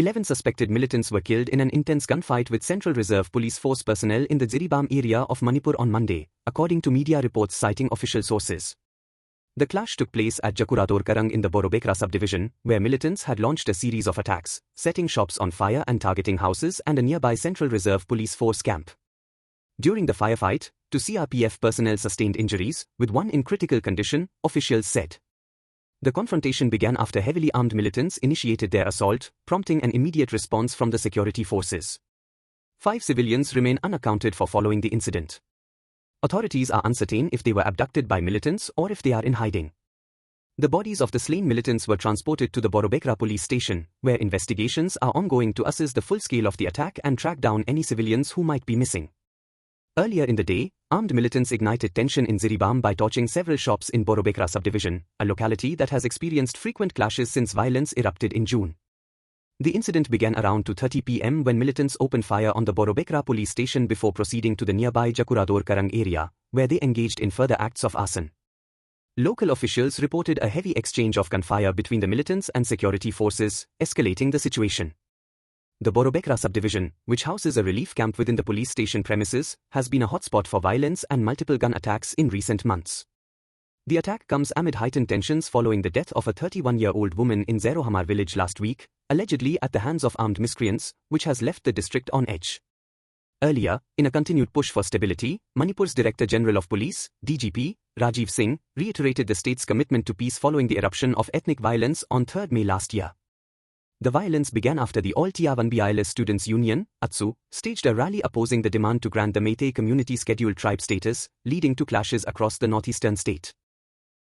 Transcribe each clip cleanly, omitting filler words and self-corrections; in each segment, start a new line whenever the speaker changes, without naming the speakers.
11 suspected militants were killed in an intense gunfight with Central Reserve Police Force personnel in the Jiribam area of Manipur on Monday, according to media reports citing official sources. The clash took place at Jakurador Karong in the Borobekra subdivision, where militants had launched a series of attacks, setting shops on fire and targeting houses and a nearby Central Reserve Police Force camp. During the firefight, 2 CRPF personnel sustained injuries, with one in critical condition, officials said. The confrontation began after heavily armed militants initiated their assault, prompting an immediate response from the security forces. 5 civilians remain unaccounted for following the incident. Authorities are uncertain if they were abducted by militants or if they are in hiding. The bodies of the slain militants were transported to the Borobekra police station, where investigations are ongoing to assess the full scale of the attack and track down any civilians who might be missing. Earlier in the day, armed militants ignited tension in Jiribam by torching several shops in Borobekra subdivision, a locality that has experienced frequent clashes since violence erupted in June. The incident began around 2:30 p.m. when militants opened fire on the Borobekra police station before proceeding to the nearby Jakurador Karong area, where they engaged in further acts of arson. Local officials reported a heavy exchange of gunfire between the militants and security forces, escalating the situation. The Borobekra subdivision, which houses a relief camp within the police station premises, has been a hotspot for violence and multiple gun attacks in recent months. The attack comes amid heightened tensions following the death of a 31-year-old woman in Zerohamar village last week, allegedly at the hands of armed miscreants, which has left the district on edge. Earlier, in a continued push for stability, Manipur's Director General of Police, DGP, Rajiv Singh, reiterated the state's commitment to peace following the eruption of ethnic violence on 3 May last year. The violence began after the All Tiavanbialis Students' Union, ATSU, staged a rally opposing the demand to grant the Meitei community scheduled tribe status, leading to clashes across the northeastern state.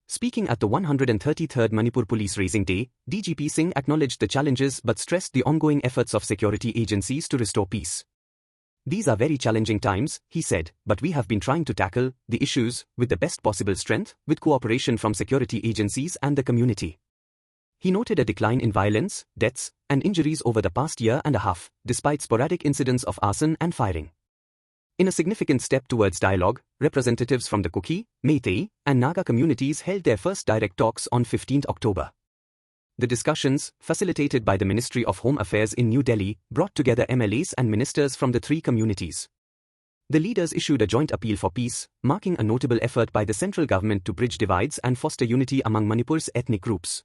Speaking at the 133rd Manipur Police Raising Day, DGP Singh acknowledged the challenges but stressed the ongoing efforts of security agencies to restore peace. These are very challenging times, he said, but we have been trying to tackle the issues with the best possible strength, with cooperation from security agencies and the community. He noted a decline in violence, deaths, and injuries over the past year and a half, despite sporadic incidents of arson and firing. In a significant step towards dialogue, representatives from the Kuki, Meitei, and Naga communities held their first direct talks on 15 October. The discussions, facilitated by the Ministry of Home Affairs in New Delhi, brought together MLAs and ministers from the 3 communities. The leaders issued a joint appeal for peace, marking a notable effort by the central government to bridge divides and foster unity among Manipur's ethnic groups.